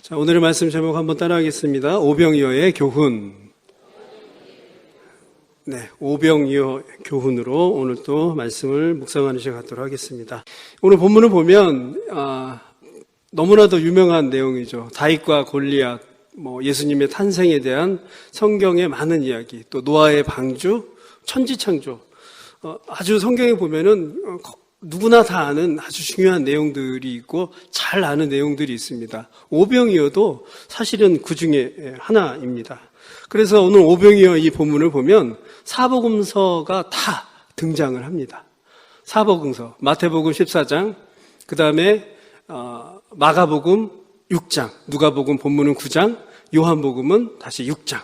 자, 오늘의 말씀 제목 한번 따라하겠습니다. 오병이어의 교훈. 네, 오병이어 교훈으로 오늘 또 말씀을 묵상하는 시간 갖도록 하겠습니다. 오늘 본문을 보면 너무나도 유명한 내용이죠. 다윗과 골리앗, 예수님의 탄생에 대한 성경의 많은 이야기, 또 노아의 방주, 천지창조. 아주 성경에 보면은 누구나 다 아는 아주 중요한 내용들이 있고 잘 아는 내용들이 있습니다. 오병이어도 사실은 그 중에 하나입니다. 그래서 오늘 오병이어 이 본문을 보면 사복음서가 다 등장을 합니다. 사복음서, 마태복음 14장, 그 다음에 마가복음 6장, 누가복음 본문은 9장, 요한복음은 다시 6장.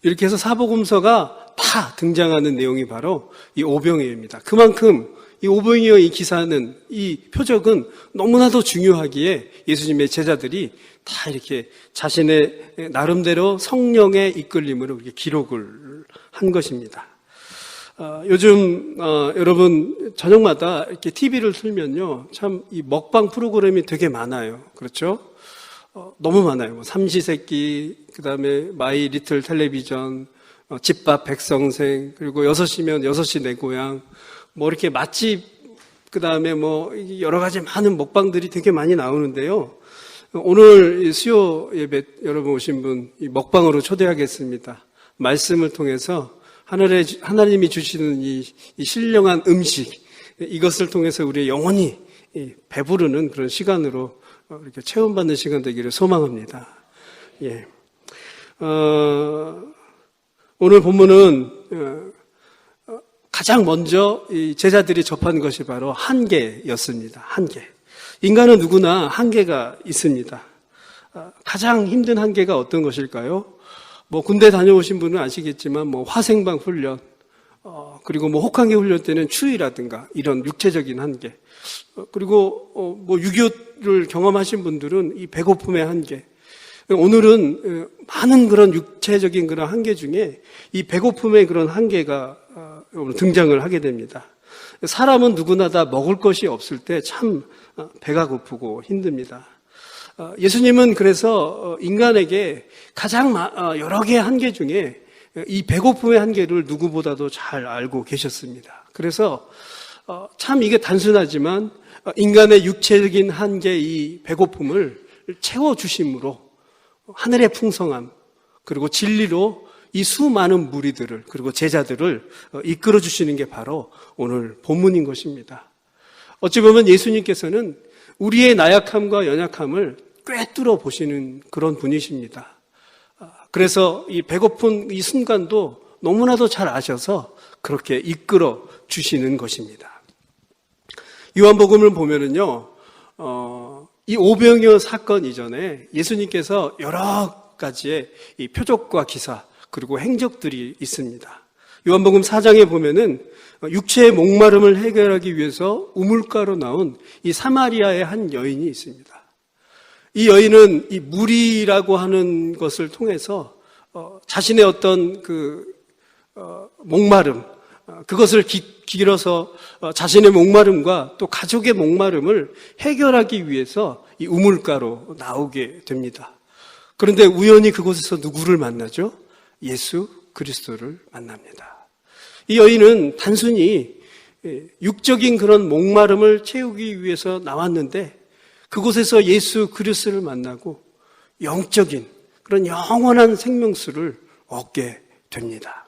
이렇게 해서 사복음서가 다 등장하는 내용이 바로 이 오병이어입니다. 그만큼 이 오병이어 이 기사는, 이 표적은 너무나도 중요하기에 예수님의 제자들이 다 이렇게 자신의 나름대로 성령의 이끌림으로 이렇게 기록을 한 것입니다. 요즘 여러분 저녁마다 이렇게 TV를 틀면요, 참 이 먹방 프로그램이 되게 많아요. 그렇죠? 너무 많아요. 삼시세끼, 그 다음에 마이 리틀 텔레비전, 집밥 백성생, 그리고 6시면 6시 내 고향, 이렇게 맛집, 그 다음에 여러 가지 많은 먹방들이 되게 많이 나오는데요. 오늘 수요 예배 여러분 오신 분 이 먹방으로 초대하겠습니다. 말씀을 통해서 하나님이 주시는 이 신령한 음식, 이것을 통해서 우리의 영혼이 배부르는 그런 시간으로 이렇게 체험받는 시간 되기를 소망합니다. 예. 오늘 본문은 가장 먼저 이 제자들이 접한 것이 바로 한계였습니다. 한계. 인간은 누구나 한계가 있습니다. 가장 힘든 한계가 어떤 것일까요? 군대 다녀오신 분은 아시겠지만 화생방 훈련, 그리고 혹한기 훈련 때는 추위라든가 이런 육체적인 한계, 그리고 6.25를 경험하신 분들은 이 배고픔의 한계. 오늘은 많은 그런 육체적인 그런 한계 중에 이 배고픔의 그런 한계가 등장을 하게 됩니다. 사람은 누구나 다 먹을 것이 없을 때 참 배가 고프고 힘듭니다. 예수님은 그래서 인간에게 가장 여러 개의 한계 중에 이 배고픔의 한계를 누구보다도 잘 알고 계셨습니다. 그래서 참 이게 단순하지만 인간의 육체적인 한계, 이 배고픔을 채워주심으로 하늘의 풍성함, 그리고 진리로 이 수많은 무리들을, 그리고 제자들을 이끌어 주시는 게 바로 오늘 본문인 것입니다. 어찌 보면 예수님께서는 우리의 나약함과 연약함을 꿰뚫어 보시는 그런 분이십니다. 그래서 이 배고픈 이 순간도 너무나도 잘 아셔서 그렇게 이끌어 주시는 것입니다. 요한복음을 보면은요, 이 오병이어 사건 이전에 예수님께서 여러 가지의 이 표적과 기사, 그리고 행적들이 있습니다. 요한복음 4장에 보면은 육체의 목마름을 해결하기 위해서 우물가로 나온 이 사마리아의 한 여인이 있습니다. 이 여인은 이 물이라고 하는 것을 통해서 자신의 어떤 목마름, 그것을 길어서 자신의 목마름과 또 가족의 목마름을 해결하기 위해서 이 우물가로 나오게 됩니다. 그런데 우연히 그곳에서 누구를 만나죠? 예수 그리스도를 만납니다. 이 여인은 단순히 육적인 그런 목마름을 채우기 위해서 나왔는데 그곳에서 예수 그리스도를 만나고 영적인 그런 영원한 생명수를 얻게 됩니다.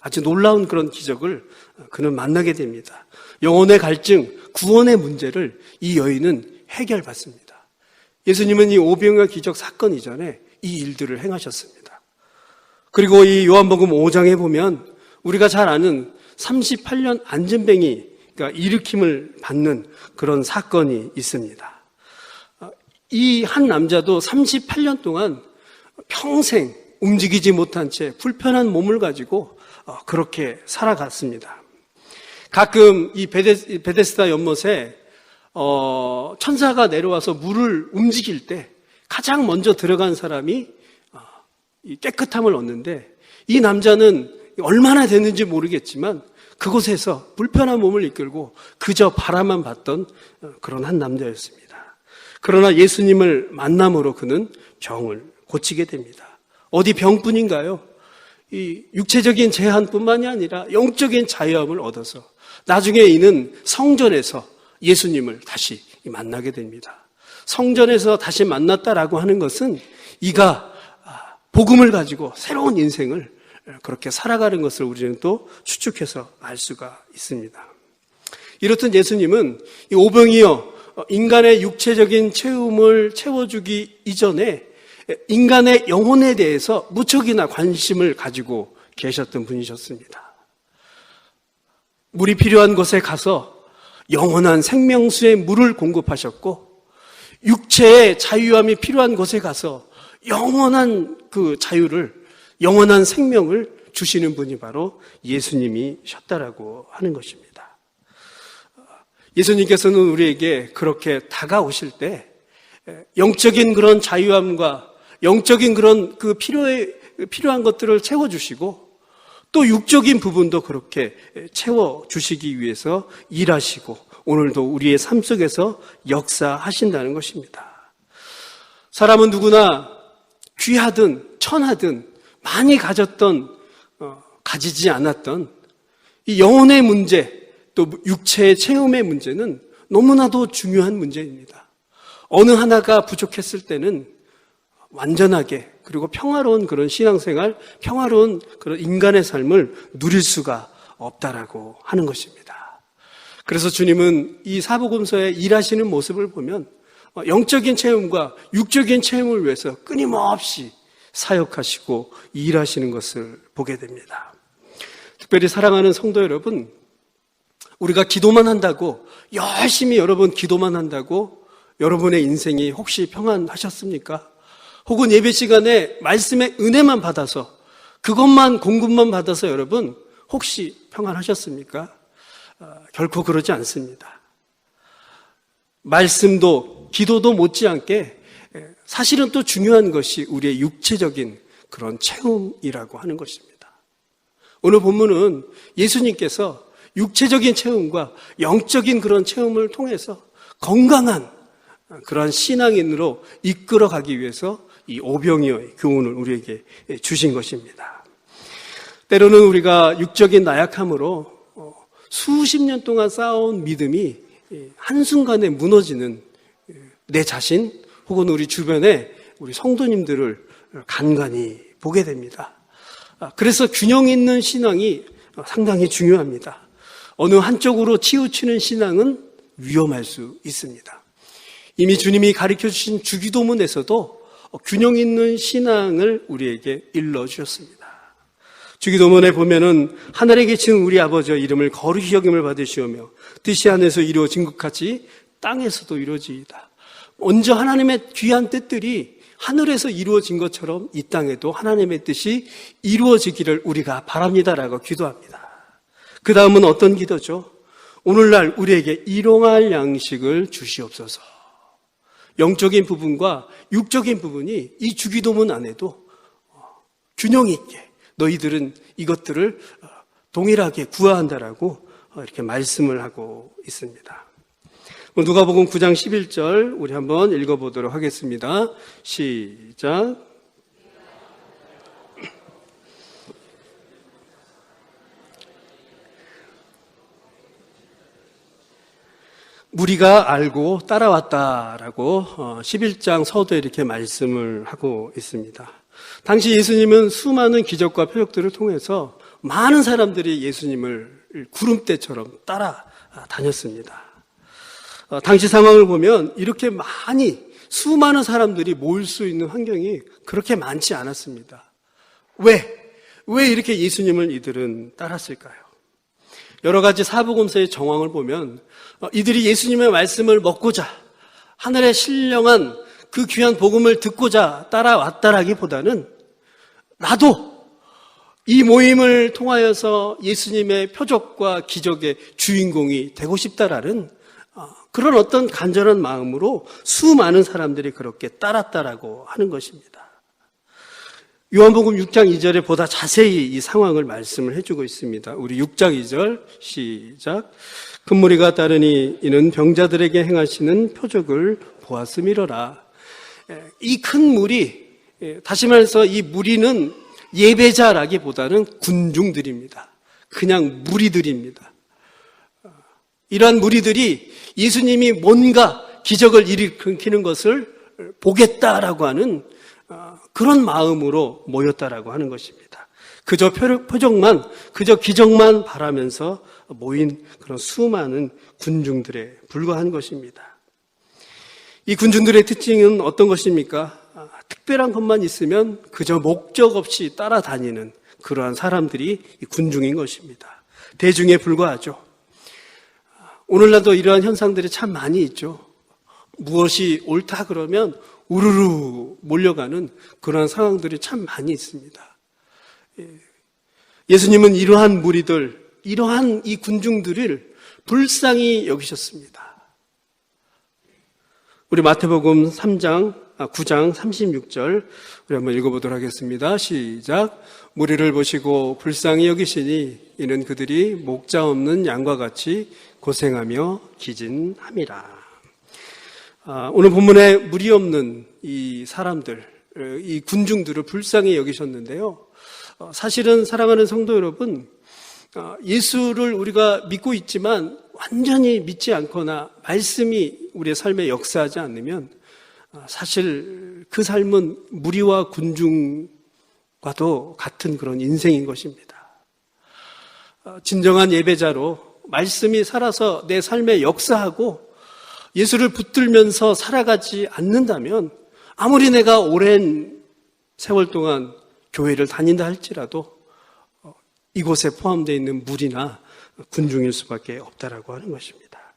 아주 놀라운 그런 기적을 그는 만나게 됩니다. 영혼의 갈증, 구원의 문제를 이 여인은 해결받습니다. 예수님은 이 오병이어 기적 사건 이전에 이 일들을 행하셨습니다. 그리고 이 요한복음 5장에 보면 우리가 잘 아는 38년 안진뱅이가 일으킴을 받는 그런 사건이 있습니다. 이 한 남자도 38년 동안 평생 움직이지 못한 채 불편한 몸을 가지고 그렇게 살아갔습니다. 가끔 이 베데스다 연못에 천사가 내려와서 물을 움직일 때 가장 먼저 들어간 사람이 깨끗함을 얻는데, 이 남자는 얼마나 됐는지 모르겠지만 그곳에서 불편한 몸을 이끌고 그저 바라만 봤던 그런 한 남자였습니다. 그러나 예수님을 만남으로 그는 병을 고치게 됩니다. 어디 병뿐인가요? 이 육체적인 제한뿐만이 아니라 영적인 자유함을 얻어서 나중에 이는 성전에서 예수님을 다시 만나게 됩니다. 성전에서 다시 만났다라고 하는 것은 이가 복음을 가지고 새로운 인생을 그렇게 살아가는 것을 우리는 또 추측해서 알 수가 있습니다. 이렇듯 예수님은 이 오병이어 인간의 육체적인 체험을 채워주기 이전에 인간의 영혼에 대해서 무척이나 관심을 가지고 계셨던 분이셨습니다. 물이 필요한 곳에 가서 영원한 생명수의 물을 공급하셨고, 육체의 자유함이 필요한 곳에 가서 영원한 그 자유를, 영원한 생명을 주시는 분이 바로 예수님이셨다라고 하는 것입니다. 예수님께서는 우리에게 그렇게 다가오실 때 영적인 그런 자유함과 영적인 그런 그 필요한 것들을 채워주시고, 또 육적인 부분도 그렇게 채워주시기 위해서 일하시고 오늘도 우리의 삶 속에서 역사하신다는 것입니다. 사람은 누구나 귀하든 천하든 많이 가지지 않았던 이 영혼의 문제, 또 육체의 체험의 문제는 너무나도 중요한 문제입니다. 어느 하나가 부족했을 때는 완전하게, 그리고 평화로운 그런 신앙생활, 평화로운 그런 인간의 삶을 누릴 수가 없다라고 하는 것입니다. 그래서 주님은 이 사복음서에 일하시는 모습을 보면 영적인 체험과 육적인 체험을 위해서 끊임없이 사역하시고 일하시는 것을 보게 됩니다. 특별히 사랑하는 성도 여러분, 우리가 기도만 한다고, 열심히 여러분 기도만 한다고 여러분의 인생이 혹시 평안하셨습니까? 혹은 예배 시간에 말씀의 은혜만 받아서, 그것만 공급만 받아서 여러분 혹시 평안하셨습니까? 결코 그러지 않습니다. 말씀도 기도도 못지않게 사실은 또 중요한 것이 우리의 육체적인 그런 체험이라고 하는 것입니다. 오늘 본문은 예수님께서 육체적인 체험과 영적인 그런 체험을 통해서 건강한 그러한 신앙인으로 이끌어가기 위해서 이 오병이어의 교훈을 우리에게 주신 것입니다. 때로는 우리가 육적인 나약함으로 수십 년 동안 쌓아온 믿음이 한순간에 무너지는 내 자신 혹은 우리 주변에 우리 성도님들을 간간히 보게 됩니다. 그래서 균형 있는 신앙이 상당히 중요합니다. 어느 한쪽으로 치우치는 신앙은 위험할 수 있습니다. 이미 주님이 가르쳐 주신 주기도문에서도 균형 있는 신앙을 우리에게 일러주셨습니다. 주기도문에 보면은 하늘에 계신 우리 아버지의 이름을 거룩히 여김을 받으시오며 뜻이 하늘에서 이루어진 것 같이 땅에서도 이루어지이다. 먼저 하나님의 귀한 뜻들이 하늘에서 이루어진 것처럼 이 땅에도 하나님의 뜻이 이루어지기를 우리가 바랍니다라고 기도합니다. 그 다음은 어떤 기도죠? 오늘날 우리에게 일용할 양식을 주시옵소서. 영적인 부분과 육적인 부분이 이 주기도문 안에도 균형 있게 너희들은 이것들을 동일하게 구하한다라고 이렇게 말씀을 하고 있습니다. 누가복음 9장 11절 우리 한번 읽어보도록 하겠습니다. 시작. 무리가 알고 따라왔다라고 11장 서두에 이렇게 말씀을 하고 있습니다. 당시 예수님은 수많은 기적과 표적들을 통해서 많은 사람들이 예수님을 구름대처럼 따라다녔습니다. 당시 상황을 보면 이렇게 수많은 사람들이 모일 수 있는 환경이 그렇게 많지 않았습니다. 왜 이렇게 예수님을 이들은 따랐을까요? 여러 가지 사복음서의 정황을 보면 이들이 예수님의 말씀을 먹고자, 하늘의 신령한 그 귀한 복음을 듣고자 따라왔다라기보다는 나도 이 모임을 통하여서 예수님의 표적과 기적의 주인공이 되고 싶다라는 그런 어떤 간절한 마음으로 수많은 사람들이 그렇게 따랐다라고 하는 것입니다. 요한복음 6장 2절에 보다 자세히 이 상황을 말씀을 해주고 있습니다. 우리 6장 2절 시작. 큰 무리가 따르니 이는 병자들에게 행하시는 표적을 보았음이로라. 이 큰 무리, 다시 말해서 이 무리는 예배자라기보다는 군중들입니다. 그냥 무리들입니다. 이러한 무리들이 예수님이 뭔가 기적을 일으키는 것을 보겠다라고 하는 그런 마음으로 모였다라고 하는 것입니다. 그저 표적만, 그저 기적만 바라면서 모인 그런 수많은 군중들에 불과한 것입니다. 이 군중들의 특징은 어떤 것입니까? 특별한 것만 있으면 그저 목적 없이 따라다니는 그러한 사람들이 군중인 것입니다. 대중에 불과하죠. 오늘날도 이러한 현상들이 참 많이 있죠. 무엇이 옳다 그러면 우르르 몰려가는 그러한 상황들이 참 많이 있습니다. 예수님은 이러한 무리들, 이러한 이 군중들을 불쌍히 여기셨습니다. 우리 마태복음 9장 36절 우리 한번 읽어보도록 하겠습니다. 시작. 무리를 보시고 불쌍히 여기시니 이는 그들이 목자 없는 양과 같이 고생하며 기진함이라. 오늘 본문에 무리 없는 이 사람들, 이 군중들을 불쌍히 여기셨는데요. 사실은 사랑하는 성도 여러분, 예수를 우리가 믿고 있지만 완전히 믿지 않거나 말씀이 우리의 삶에 역사하지 않으면 사실 그 삶은 무리와 군중과도 같은 그런 인생인 것입니다. 진정한 예배자로 말씀이 살아서 내 삶에 역사하고 예수를 붙들면서 살아가지 않는다면 아무리 내가 오랜 세월 동안 교회를 다닌다 할지라도 이곳에 포함되어 있는 무리나 군중일 수밖에 없다라고 하는 것입니다.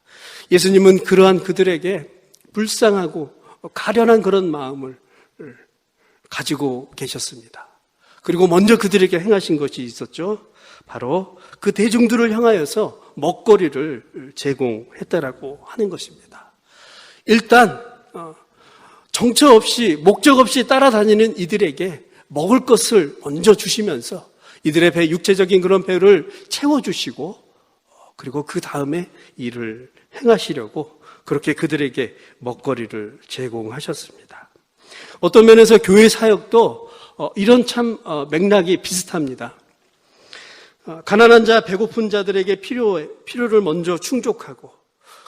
예수님은 그러한 그들에게 불쌍하고 가련한 그런 마음을 가지고 계셨습니다. 그리고 먼저 그들에게 행하신 것이 있었죠. 바로 그 대중들을 향하여서 먹거리를 제공했다라고 하는 것입니다. 일단 정처 없이 목적 없이 따라다니는 이들에게 먹을 것을 먼저 주시면서 이들의 배, 육체적인 그런 배를 채워주시고 그리고 그 다음에 일을 행하시려고 그렇게 그들에게 먹거리를 제공하셨습니다. 어떤 면에서 교회 사역도 이런 참 맥락이 비슷합니다. 가난한 자, 배고픈 자들에게 필요를 먼저 충족하고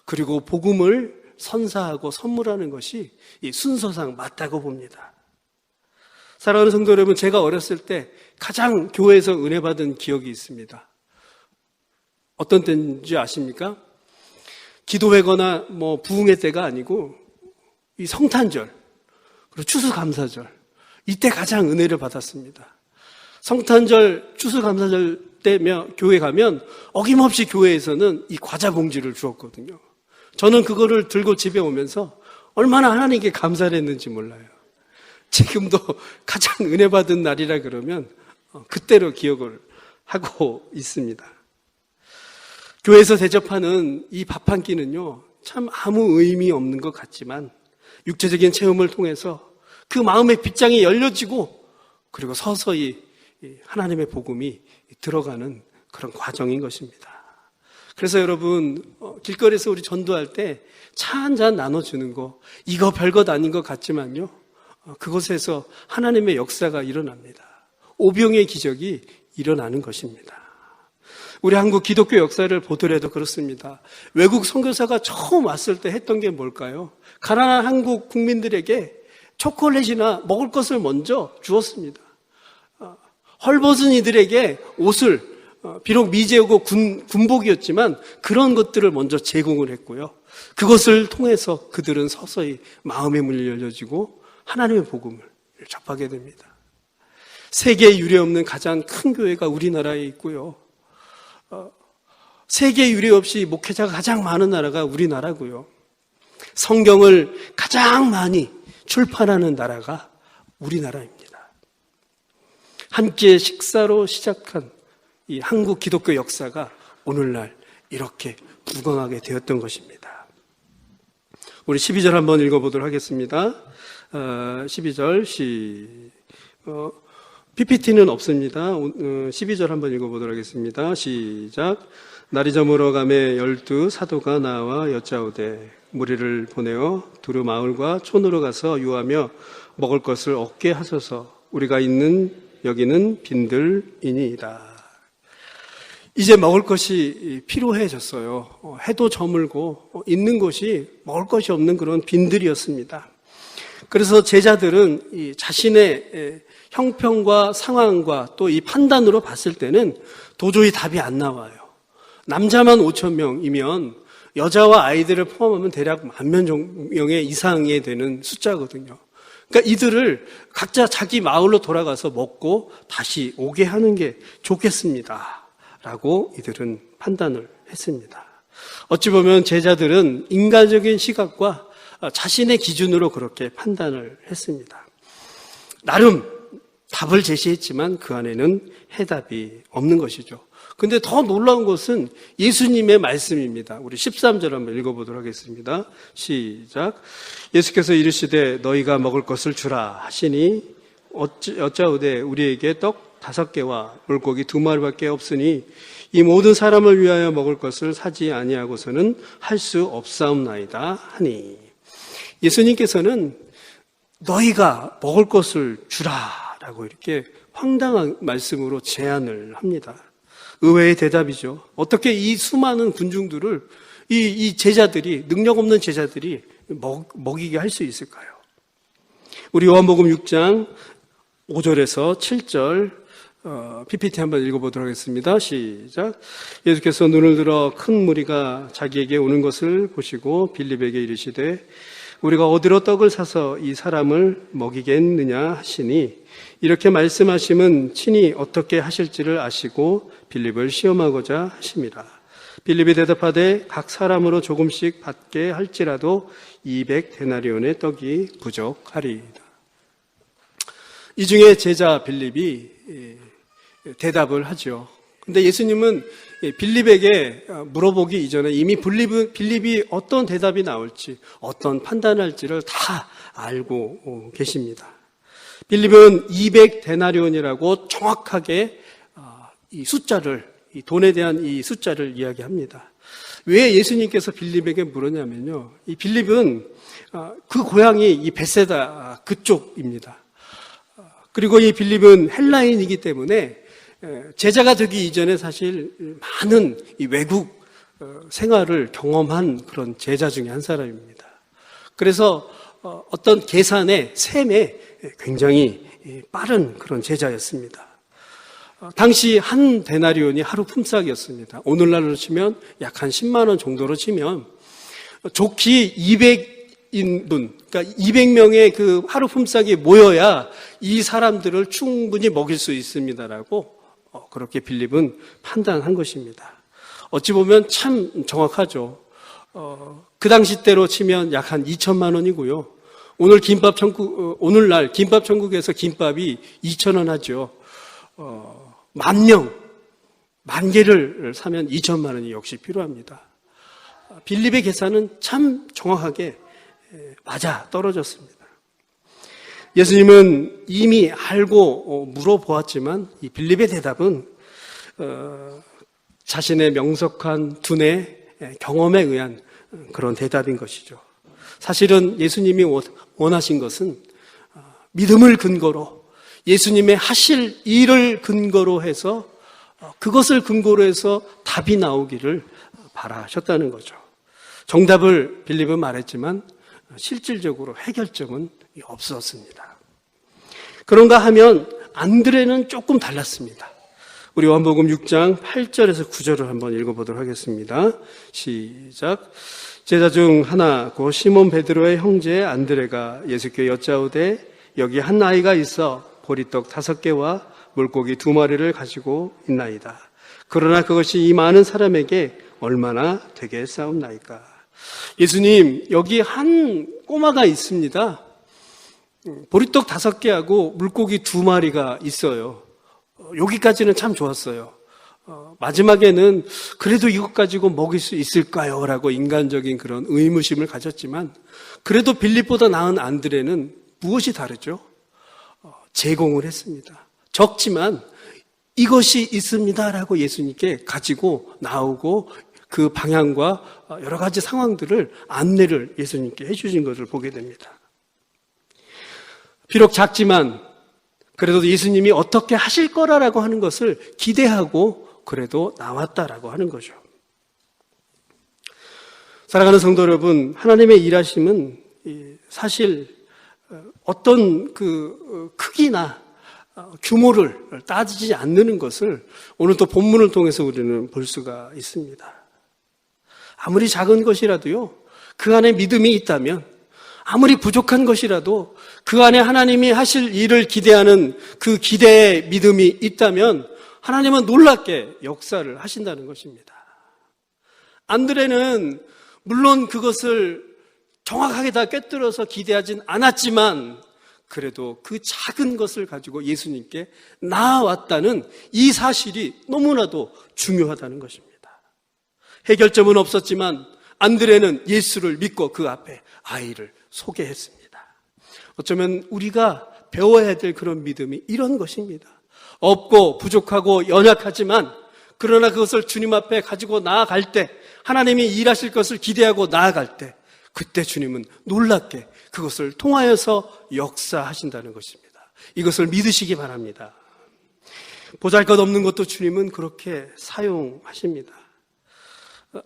그리고 복음을 선사하고 선물하는 것이 이 순서상 맞다고 봅니다. 사랑하는 성도 여러분, 제가 어렸을 때 가장 교회에서 은혜 받은 기억이 있습니다. 어떤 때인지 아십니까? 기도회거나 부흥회 때가 아니고 이 성탄절 그리고 추수감사절 이때 가장 은혜를 받았습니다. 성탄절, 추수감사절 때면 교회 가면 어김없이 교회에서는 이 과자 봉지를 주었거든요. 저는 그거를 들고 집에 오면서 얼마나 하나님께 감사를 했는지 몰라요. 지금도 가장 은혜 받은 날이라 그러면 그때로 기억을 하고 있습니다. 교회에서 대접하는 이 밥 한 끼는요, 참 아무 의미 없는 것 같지만 육체적인 체험을 통해서 그 마음의 빗장이 열려지고 그리고 서서히 하나님의 복음이 들어가는 그런 과정인 것입니다. 그래서 여러분, 길거리에서 우리 전도할 때 차 한 잔 나눠주는 거, 이거 별것 아닌 것 같지만요, 그곳에서 하나님의 역사가 일어납니다. 오병의 기적이 일어나는 것입니다. 우리 한국 기독교 역사를 보더라도 그렇습니다. 외국 선교사가 처음 왔을 때 했던 게 뭘까요? 가난한 한국 국민들에게 초콜릿이나 먹을 것을 먼저 주었습니다. 헐벗은 이들에게 옷을, 비록 미제하고 군복이었지만 그런 것들을 먼저 제공을 했고요. 그것을 통해서 그들은 서서히 마음의 문이 열려지고 하나님의 복음을 접하게 됩니다. 세계에 유례없는 가장 큰 교회가 우리나라에 있고요. 세계 유례 없이 목회자가 가장 많은 나라가 우리나라고요. 성경을 가장 많이 출판하는 나라가 우리나라입니다. 한 끼의 식사로 시작한 이 한국 기독교 역사가 오늘날 이렇게 부강하게 되었던 것입니다. 우리 12절 한번 읽어보도록 하겠습니다. 12절 PPT는 없습니다. 12절 한번 읽어보도록 하겠습니다. 시작. 날이 저물어 가매 12 사도가 나와 여짜오되 무리를 보내어 두루 마을과 촌으로 가서 유하며 먹을 것을 얻게 하소서. 우리가 있는 여기는 빈들이니이다. 이제 먹을 것이 필요해졌어요. 해도 저물고 있는 곳이 먹을 것이 없는 그런 빈들이었습니다. 그래서 제자들은 이 자신의 형편과 상황과 또 이 판단으로 봤을 때는 도저히 답이 안 나와요. 남자만 5,000명이면 여자와 아이들을 포함하면 대략 10,000명 이상이 되는 숫자거든요. 그러니까 이들을 각자 자기 마을로 돌아가서 먹고 다시 오게 하는 게 좋겠습니다. 라고 이들은 판단을 했습니다. 어찌 보면 제자들은 인간적인 시각과 자신의 기준으로 그렇게 판단을 했습니다. 나름 답을 제시했지만 그 안에는 해답이 없는 것이죠. 근데 더 놀라운 것은 예수님의 말씀입니다. 우리 13절 한번 읽어보도록 하겠습니다. 시작. 예수께서 이르시되 너희가 먹을 것을 주라 하시니 어짜오되 우리에게 떡 5개와 물고기 2마리밖에 없으니 이 모든 사람을 위하여 먹을 것을 사지 아니하고서는 할 수 없사옵나이다 하니, 예수님께서는 너희가 먹을 것을 주라라고 이렇게 황당한 말씀으로 제안을 합니다. 의외의 대답이죠. 어떻게 이 수많은 군중들을 이 제자들이, 능력 없는 제자들이 먹이게 할 수 있을까요? 우리 요한복음 6장 5절에서 7절 PPT 한번 읽어보도록 하겠습니다. 시작. 예수께서 눈을 들어 큰 무리가 자기에게 오는 것을 보시고 빌립에게 이르시되 우리가 어디로 떡을 사서 이 사람을 먹이겠느냐 하시니, 이렇게 말씀하심은 친히 어떻게 하실지를 아시고 빌립을 시험하고자 하심이라. 빌립이 대답하되 각 사람으로 조금씩 받게 할지라도 200데나리온의 떡이 부족하리이다. 이 중에 제자 빌립이 대답을 하죠. 근데 예수님은 빌립에게 물어보기 이전에 이미 빌립이 어떤 대답이 나올지, 어떤 판단을 할지를 다 알고 계십니다. 빌립은 200데나리온이라고 정확하게 이 숫자를, 이 돈에 대한 이 숫자를 이야기합니다. 왜 예수님께서 빌립에게 물었냐면요, 이 빌립은 그 고향이 이 벳세다 그쪽입니다. 그리고 이 빌립은 헬라인이기 때문에 제자가 되기 이전에 사실 많은 이 외국 생활을 경험한 그런 제자 중에 한 사람입니다. 그래서 어떤 계산에, 셈에 굉장히 빠른 그런 제자였습니다. 당시 한 데나리온이 하루 품삯이었습니다. 오늘날로 치면 약 한 10만 원 정도로 치면 좋기 200인분, 그러니까 200명의 그 하루 품삯이 모여야 이 사람들을 충분히 먹일 수 있습니다라고 그렇게 빌립은 판단한 것입니다. 어찌 보면 참 정확하죠. 그 당시 때로 치면 약 한 2천만 원이고요. 오늘날 김밥 천국에서 김밥이 2,000원 하죠. 10,000명, 10,000개를 사면 2천만 원이 역시 필요합니다. 빌립의 계산은 참 정확하게 맞아 떨어졌습니다. 예수님은 이미 알고 물어보았지만 이 빌립의 대답은 자신의 명석한 두뇌 경험에 의한 그런 대답인 것이죠. 사실은 예수님이 원하신 것은 믿음을 근거로, 예수님의 하실 일을 근거로 해서, 그것을 근거로 해서 답이 나오기를 바라셨다는 거죠. 정답을 빌립은 말했지만 실질적으로 해결점은 없었습니다. 그런가 하면 안드레는 조금 달랐습니다. 우리 요한복음 6장 8절에서 9절을 한번 읽어보도록 하겠습니다. 시작. 제자 중 하나 곧 시몬 베드로의 형제 안드레가 예수께 여짜오되 여기 한 아이가 있어 보리떡 5개와 물고기 2마리를 가지고 있나이다. 그러나 그것이 이 많은 사람에게 얼마나 되겠사옵나이까. 예수님, 여기 한 꼬마가 있습니다. 보리떡 5개하고 물고기 2마리가 있어요. 여기까지는 참 좋았어요. 마지막에는 그래도 이것 가지고 먹일 수 있을까요? 라고 인간적인 그런 의무심을 가졌지만, 그래도 빌립보다 나은 안드레는 무엇이 다르죠? 제공을 했습니다. 적지만 이것이 있습니다라고 예수님께 가지고 나오고 그 방향과 여러 가지 상황들을 안내를 예수님께 해주신 것을 보게 됩니다. 비록 작지만 그래도 예수님이 어떻게 하실 거라고 하는 것을 기대하고 그래도 나왔다라고 하는 거죠. 사랑하는 성도 여러분, 하나님의 일하심은 사실 어떤 그 크기나 규모를 따지지 않는 것을 오늘 또 본문을 통해서 우리는 볼 수가 있습니다. 아무리 작은 것이라도요, 그 안에 믿음이 있다면, 아무리 부족한 것이라도 그 안에 하나님이 하실 일을 기대하는 그 기대의 믿음이 있다면 하나님은 놀랍게 역사를 하신다는 것입니다. 안드레는 물론 그것을 정확하게 다 꿰뚫어서 기대하진 않았지만 그래도 그 작은 것을 가지고 예수님께 나아왔다는 이 사실이 너무나도 중요하다는 것입니다. 해결점은 없었지만 안드레는 예수를 믿고 그 앞에 아이를 소개했습니다. 어쩌면 우리가 배워야 될 그런 믿음이 이런 것입니다. 없고 부족하고 연약하지만 그러나 그것을 주님 앞에 가지고 나아갈 때, 하나님이 일하실 것을 기대하고 나아갈 때, 그때 주님은 놀랍게 그것을 통하여서 역사하신다는 것입니다. 이것을 믿으시기 바랍니다. 보잘것없는 것도 주님은 그렇게 사용하십니다.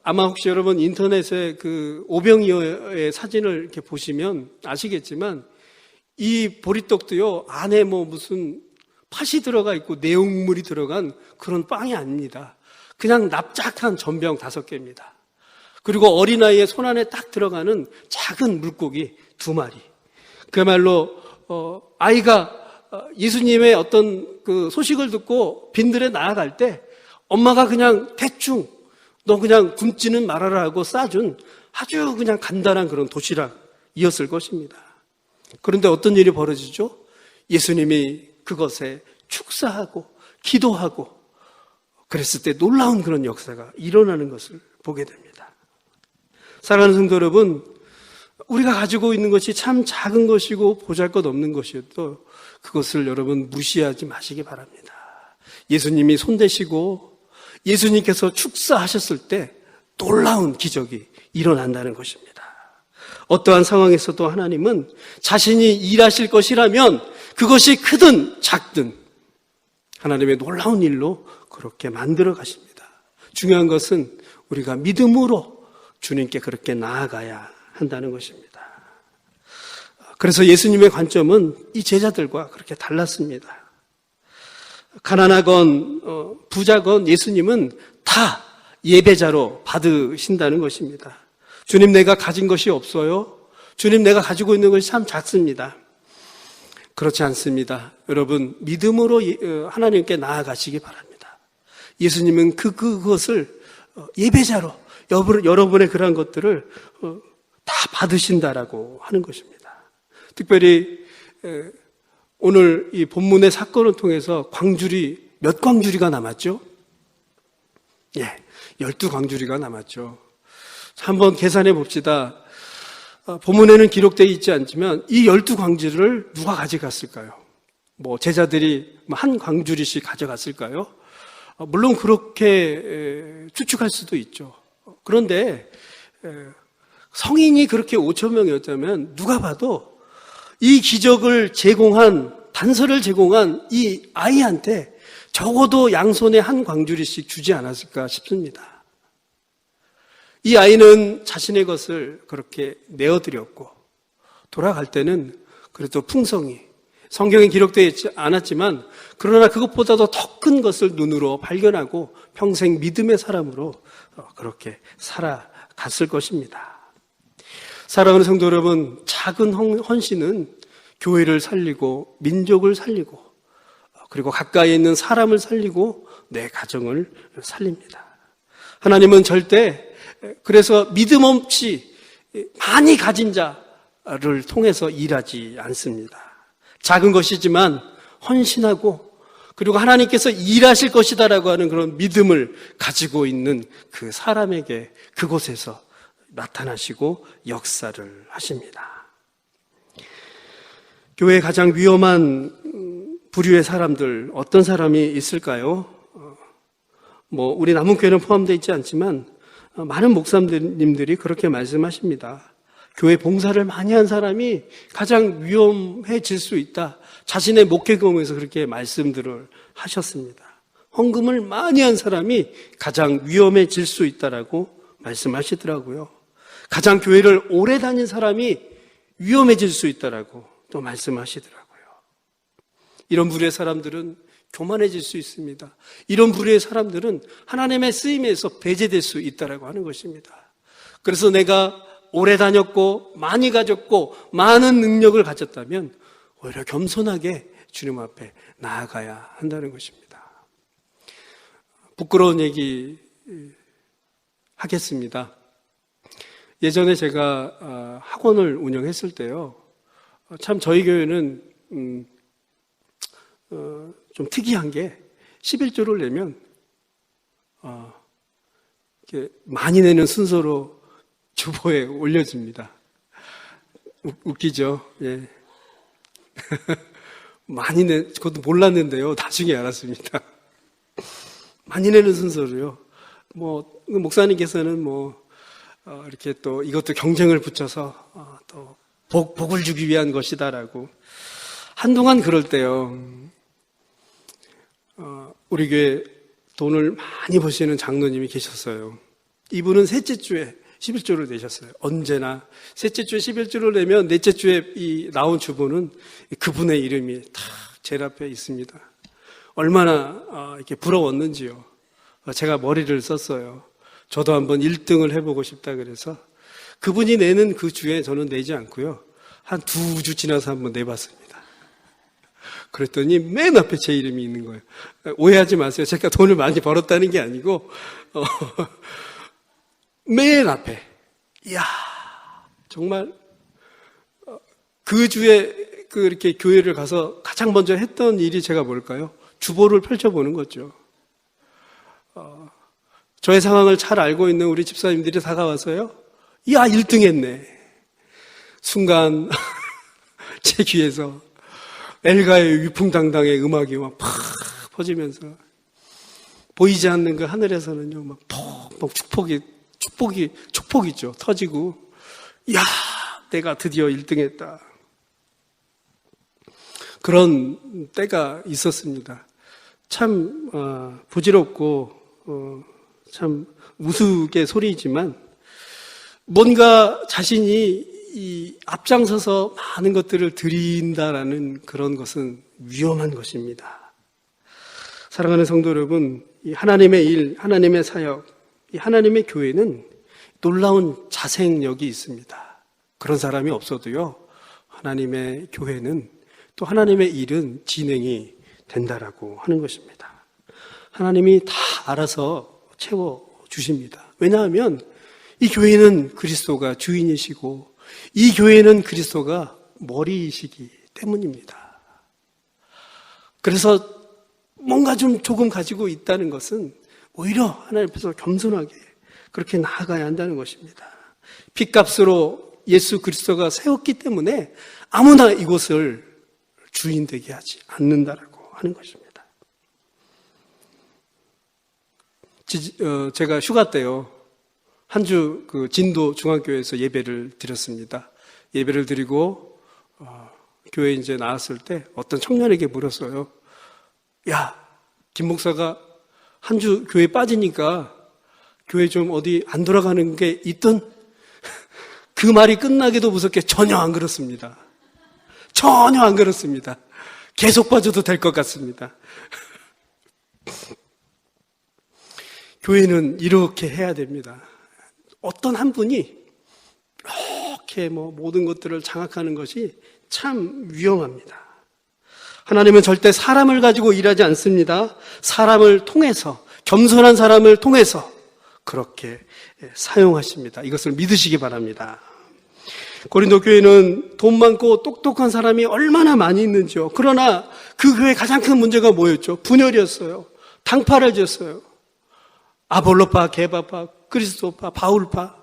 아마 혹시 여러분 인터넷에 그 오병이어의 사진을 이렇게 보시면 아시겠지만 이 보리떡도요, 안에 무슨 팥이 들어가 있고 내용물이 들어간 그런 빵이 아닙니다. 그냥 납작한 전병 5개입니다. 그리고 어린아이의 손안에 딱 들어가는 작은 물고기 2마리. 그야말로 아이가 예수님의 어떤 그 소식을 듣고 빈들에 나아갈 때 엄마가 그냥 대충 너 그냥 굶지는 말아라 하고 싸준 아주 그냥 간단한 그런 도시락이었을 것입니다. 그런데 어떤 일이 벌어지죠? 예수님이 그것에 축사하고 기도하고 그랬을 때 놀라운 그런 역사가 일어나는 것을 보게 됩니다. 사랑하는 성도 여러분, 우리가 가지고 있는 것이 참 작은 것이고 보잘것없는 것이어도 그것을 여러분 무시하지 마시기 바랍니다. 예수님이 손대시고 예수님께서 축사하셨을 때 놀라운 기적이 일어난다는 것입니다. 어떠한 상황에서도 하나님은 자신이 일하실 것이라면 그것이 크든 작든 하나님의 놀라운 일로 그렇게 만들어 가십니다. 중요한 것은 우리가 믿음으로 주님께 그렇게 나아가야 한다는 것입니다. 그래서 예수님의 관점은 이 제자들과 그렇게 달랐습니다. 가난하건 부자건 예수님은 다 예배자로 받으신다는 것입니다. 주님, 내가 가진 것이 없어요. 주님, 내가 가지고 있는 것이 참 작습니다. 그렇지 않습니다. 여러분, 믿음으로 하나님께 나아가시기 바랍니다. 예수님은 그것을 예배자로 여러분의 그러한 것들을 다 받으신다라고 하는 것입니다. 특별히 오늘 이 본문의 사건을 통해서 광주리, 몇 광주리가 남았죠? 예, 12광주리가 남았죠. 한번 계산해 봅시다. 본문에는 기록되어 있지 않지만 이 12광주리를 누가 가져갔을까요? 제자들이 한 광주리씩 가져갔을까요? 물론 그렇게 추측할 수도 있죠. 그런데 성인이 그렇게 5천 명이었다면 누가 봐도 이 기적을 단서를 제공한 이 아이한테 적어도 양손에 한 광주리씩 주지 않았을까 싶습니다. 이 아이는 자신의 것을 그렇게 내어드렸고 돌아갈 때는 그래도 풍성히, 성경에 기록되어 있지 않았지만 그러나 그것보다도 더 큰 것을 눈으로 발견하고 평생 믿음의 사람으로 그렇게 살아갔을 것입니다. 사랑하는 성도 여러분, 작은 헌신은 교회를 살리고 민족을 살리고 그리고 가까이에 있는 사람을 살리고 내 가정을 살립니다. 하나님은 절대 그래서 믿음 없이 많이 가진 자를 통해서 일하지 않습니다. 작은 것이지만 헌신하고 그리고 하나님께서 일하실 것이다라고 하는 그런 믿음을 가지고 있는 그 사람에게 그곳에서 나타나시고 역사를 하십니다. 교회의 가장 위험한 부류의 사람들, 어떤 사람이 있을까요? 우리 남은교회는 포함되어 있지 않지만 많은 목사님들이 그렇게 말씀하십니다. 교회 봉사를 많이 한 사람이 가장 위험해질 수 있다. 자신의 목회 경험에서 그렇게 말씀들을 하셨습니다. 헌금을 많이 한 사람이 가장 위험해질 수 있다라고 말씀하시더라고요. 가장 교회를 오래 다닌 사람이 위험해질 수 있다라고 또 말씀하시더라고요. 이런 부류의 사람들은 교만해질 수 있습니다. 이런 부류의 사람들은 하나님의 쓰임에서 배제될 수 있다라고 하는 것입니다. 그래서 내가 오래 다녔고 많이 가졌고 많은 능력을 가졌다면 오히려 겸손하게 주님 앞에 나아가야 한다는 것입니다. 부끄러운 얘기 하겠습니다. 예전에 제가 학원을 운영했을 때요, 참 저희 교회는 좀 특이한 게 11조를 내면 이렇게 많이 내는 순서로 주보에 올려집니다. 웃기죠? 예. 많이 그것도 몰랐는데요. 나중에 알았습니다. 많이 내는 순서로요. 목사님께서는 이렇게 또 이것도 경쟁을 붙여서 또 복을 주기 위한 것이다라고. 한동안 그럴 때요. 우리 교회 돈을 많이 버시는 장로님이 계셨어요. 이분은 셋째 주에 11조를 내셨어요. 언제나 셋째 주에 11조를 내면 넷째 주에 나온 주보는 그분의 이름이 다 제일 앞에 있습니다. 얼마나 이렇게 부러웠는지요. 제가 머리를 썼어요. 저도 한번 1등을 해보고 싶다 그래서 그분이 내는 그 주에 저는 내지 않고요. 한 2주 지나서 한번 내봤습니다. 그랬더니 맨 앞에 제 이름이 있는 거예요. 오해하지 마세요. 제가 돈을 많이 벌었다는 게 아니고 맨 앞에. 이야, 정말 그 주에 이렇게 교회를 가서 가장 먼저 했던 일이 제가 뭘까요? 주보를 펼쳐보는 거죠. 저의 상황을 잘 알고 있는 우리 집사님들이 다가와서요. 야, 1등 했네. 순간 제 귀에서 엘가의 위풍당당의 음악이 막 팍 퍼지면서 보이지 않는 그 하늘에서는요, 막 폭 축복이죠. 터지고, 야, 내가 드디어 1등 했다. 그런 때가 있었습니다. 참 부질없고 참 우스갯소리이지만 뭔가 자신이 이 앞장서서 많은 것들을 드린다라는 그런 것은 위험한 것입니다. 사랑하는 성도 여러분, 이 하나님의 일, 하나님의 사역, 이 하나님의 교회는 놀라운 자생력이 있습니다. 그런 사람이 없어도요, 하나님의 교회는 또 하나님의 일은 진행이 된다라고 하는 것입니다. 하나님이 다 알아서 채워주십니다. 왜냐하면 이 교회는 그리스도가 주인이시고 이 교회는 그리스도가 머리이시기 때문입니다. 그래서 뭔가 좀 조금 가지고 있다는 것은 오히려 하나님 앞에서 겸손하게 그렇게 나아가야 한다는 것입니다. 핏값으로 예수 그리스도가 세웠기 때문에 아무나 이곳을 주인 되게 하지 않는다라고 하는 것입니다. 제가 휴가 때요, 한 주 그 진도 중앙교회에서 예배를 드렸습니다. 예배를 드리고 교회 이제 나왔을 때 어떤 청년에게 물었어요. 야, 김 목사가 한 주 교회 빠지니까 교회 좀 어디 안 돌아가는 게 있던? 그 말이 끝나기도 무섭게 전혀 안 그렇습니다. 전혀 안 그렇습니다. 계속 빠져도 될 것 같습니다. 교회는 이렇게 해야 됩니다. 어떤 한 분이 이렇게 모든 것들을 장악하는 것이 참 위험합니다. 하나님은 절대 사람을 가지고 일하지 않습니다. 사람을 통해서, 겸손한 사람을 통해서 그렇게 사용하십니다. 이것을 믿으시기 바랍니다. 고린도 교회는 돈 많고 똑똑한 사람이 얼마나 많이 있는지요. 그러나 그 교회의 가장 큰 문제가 뭐였죠? 분열이었어요. 당파를 지었어요. 아볼로파, 게바파, 그리스도파, 바울파.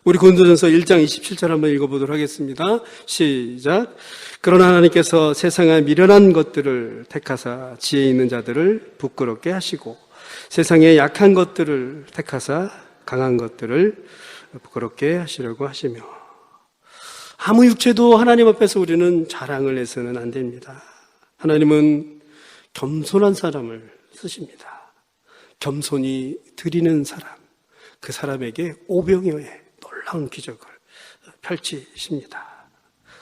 우리 고린도전서 1장 27절 한번 읽어보도록 하겠습니다. 시작. 그러나 하나님께서 세상의 미련한 것들을 택하사 지혜 있는 자들을 부끄럽게 하시고 세상의 약한 것들을 택하사 강한 것들을 부끄럽게 하시려고 하시며, 아무 육체도 하나님 앞에서 우리는 자랑을 해서는 안 됩니다. 하나님은 겸손한 사람을 쓰십니다. 겸손히 드리는 사람, 그 사람에게 오병이어의 놀라운 기적을 펼치십니다.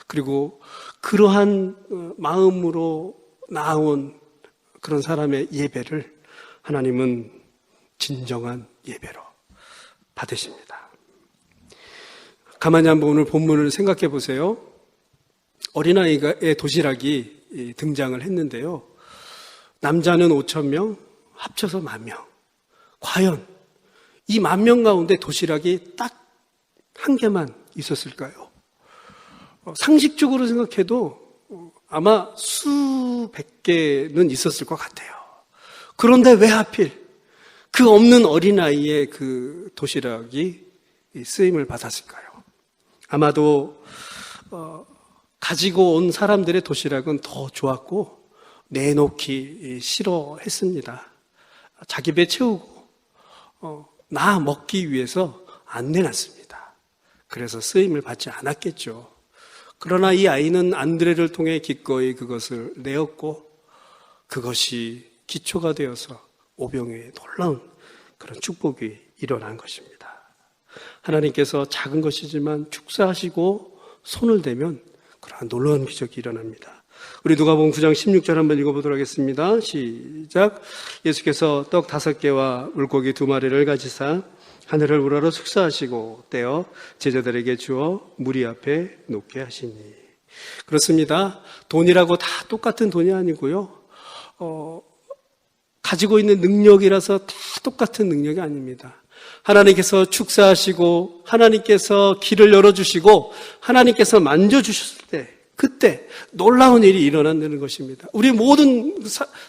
그리고 그러한 마음으로 나아온 그런 사람의 예배를 하나님은 진정한 예배로 받으십니다. 가만히 한번 오늘 본문을 생각해 보세요. 어린아이의 도시락이 등장을 했는데요. 남자는 5,000명, 합쳐서 10,000명. 과연 이 10,000명 가운데 도시락이 딱 한 개만 있었을까요? 상식적으로 생각해도 아마 수백 개는 있었을 것 같아요. 그런데 왜 하필 그 없는 어린아이의 그 도시락이 쓰임을 받았을까요? 아마도 가지고 온 사람들의 도시락은 더 좋았고 내놓기 싫어했습니다. 자기 배 채우고 나 먹기 위해서 안 내놨습니다. 그래서 쓰임을 받지 않았겠죠. 그러나 이 아이는 안드레를 통해 기꺼이 그것을 내었고 그것이 기초가 되어서 오병이어의 놀라운 그런 축복이 일어난 것입니다. 하나님께서 작은 것이지만 축사하시고 손을 대면 그러한 놀라운 기적이 일어납니다. 우리 누가복음 9장 16절 한번 읽어보도록 하겠습니다. 시작. 예수께서 떡 5개와 물고기 2마리를 가지사 하늘을 우러러 축사하시고 떼어 제자들에게 주어 무리 앞에 놓게 하시니. 그렇습니다. 돈이라고 다 똑같은 돈이 아니고요. 가지고 있는 능력이라서 다 똑같은 능력이 아닙니다. 하나님께서 축사하시고 하나님께서 길을 열어주시고 하나님께서 만져주셨을 때 그때 놀라운 일이 일어난다는 것입니다. 우리 모든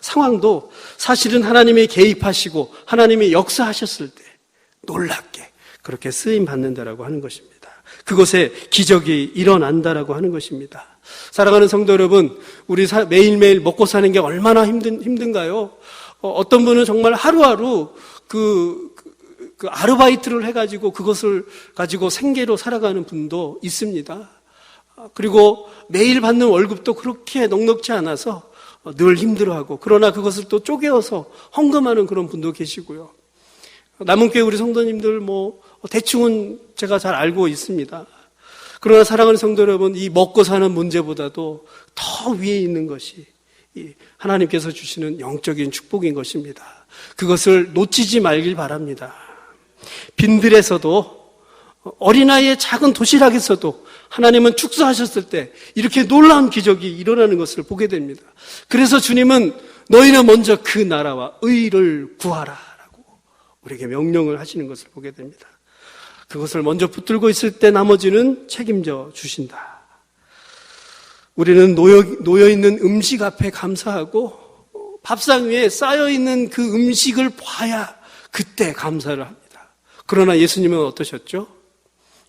상황도 사실은 하나님이 개입하시고 하나님이 역사하셨을 때 놀랍게 그렇게 쓰임받는다라고 하는 것입니다. 그곳에 기적이 일어난다라고 하는 것입니다. 사랑하는 성도 여러분, 우리 매일매일 먹고 사는 게 얼마나 힘든가요? 어떤 분은 정말 하루하루 그 아르바이트를 해가지고 그것을 가지고 생계로 살아가는 분도 있습니다. 그리고 매일 받는 월급도 그렇게 넉넉지 않아서 늘 힘들어하고, 그러나 그것을 또 쪼개어서 헌금하는 그런 분도 계시고요. 남은교회 우리 성도님들 대충은 제가 잘 알고 있습니다. 그러나 사랑하는 성도 여러분, 이 먹고 사는 문제보다도 더 위에 있는 것이 하나님께서 주시는 영적인 축복인 것입니다. 그것을 놓치지 말길 바랍니다. 빈들에서도, 어린아이의 작은 도시락에서도 하나님은 축사하셨을 때 이렇게 놀라운 기적이 일어나는 것을 보게 됩니다. 그래서 주님은 너희는 먼저 그 나라와 의를 구하라 라고 우리에게 명령을 하시는 것을 보게 됩니다. 그것을 먼저 붙들고 있을 때 나머지는 책임져 주신다. 우리는 놓여있는 음식 앞에 감사하고 밥상 위에 쌓여있는 그 음식을 봐야 그때 감사를 합니다. 그러나 예수님은 어떠셨죠?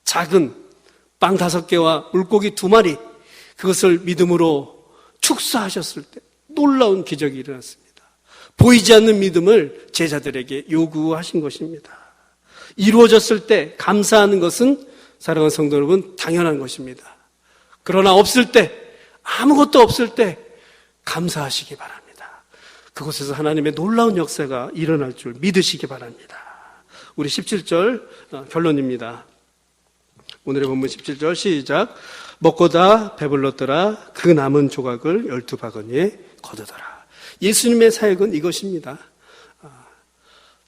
작은 빵 5개와 물고기 2마리, 그것을 믿음으로 축사하셨을 때 놀라운 기적이 일어났습니다. 보이지 않는 믿음을 제자들에게 요구하신 것입니다. 이루어졌을 때 감사하는 것은 사랑하는 성도 여러분 당연한 것입니다. 그러나 없을 때, 아무것도 없을 때 감사하시기 바랍니다. 그곳에서 하나님의 놀라운 역사가 일어날 줄 믿으시기 바랍니다. 우리 17절 결론입니다. 오늘의 본문 17절 시작. 먹고 다 배불렀더라. 그 남은 조각을 12바구니에 거두더라. 예수님의 사역은 이것입니다.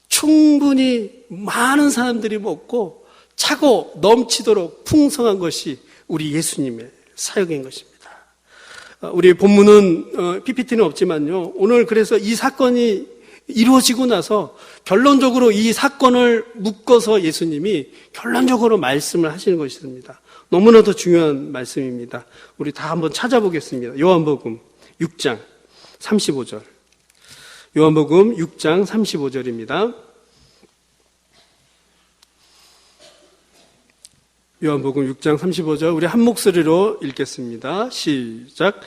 충분히 많은 사람들이 먹고 차고 넘치도록 풍성한 것이 우리 예수님의 사역인 것입니다. 우리 본문은 PPT는 없지만요, 오늘 그래서 이 사건이 이루어지고 나서 결론적으로 이 사건을 묶어서 예수님이 결론적으로 말씀을 하시는 것입니다. 너무나도 중요한 말씀입니다. 우리 다 한번 찾아보겠습니다. 요한복음 6장 35절. 요한복음 6장 35절입니다. 요한복음 6장 35절 우리 한 목소리로 읽겠습니다. 시작.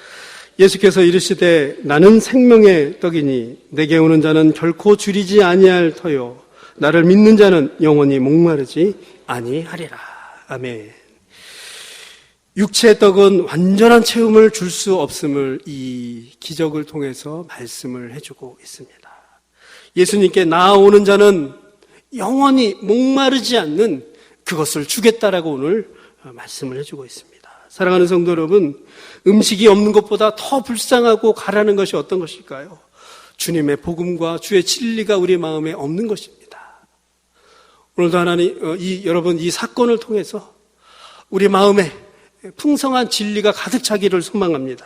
예수께서 이르시되 나는 생명의 떡이니 내게 오는 자는 결코 줄이지 아니할 터요 나를 믿는 자는 영원히 목마르지 아니하리라. 아멘. 육체의 떡은 완전한 체험을 줄 수 없음을 이 기적을 통해서 말씀을 해주고 있습니다. 예수님께 나아오는 자는 영원히 목마르지 않는 그것을 주겠다라고 오늘 말씀을 해주고 있습니다. 사랑하는 성도 여러분, 음식이 없는 것보다 더 불쌍하고 가라는 것이 어떤 것일까요? 주님의 복음과 주의 진리가 우리 마음에 없는 것입니다. 오늘도 하나님, 여러분 이 사건을 통해서 우리 마음에 풍성한 진리가 가득 차기를 소망합니다.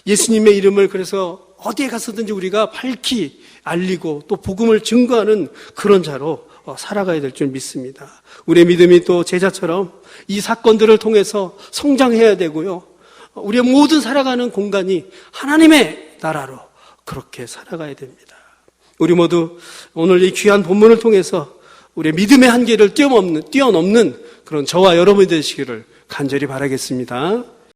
예수님의 이름을 그래서 어디에 가서든지 우리가 밝히 알리고 또 복음을 증거하는 그런 자로 살아가야 될 줄 믿습니다. 우리의 믿음이 또 제자처럼 이 사건들을 통해서 성장해야 되고요. 우리의 모든 살아가는 공간이 하나님의 나라로 그렇게 살아가야 됩니다. 우리 모두 오늘 이 귀한 본문을 통해서 우리의 믿음의 한계를 뛰어넘는 그런 저와 여러분이 되시기를 간절히 바라겠습니다.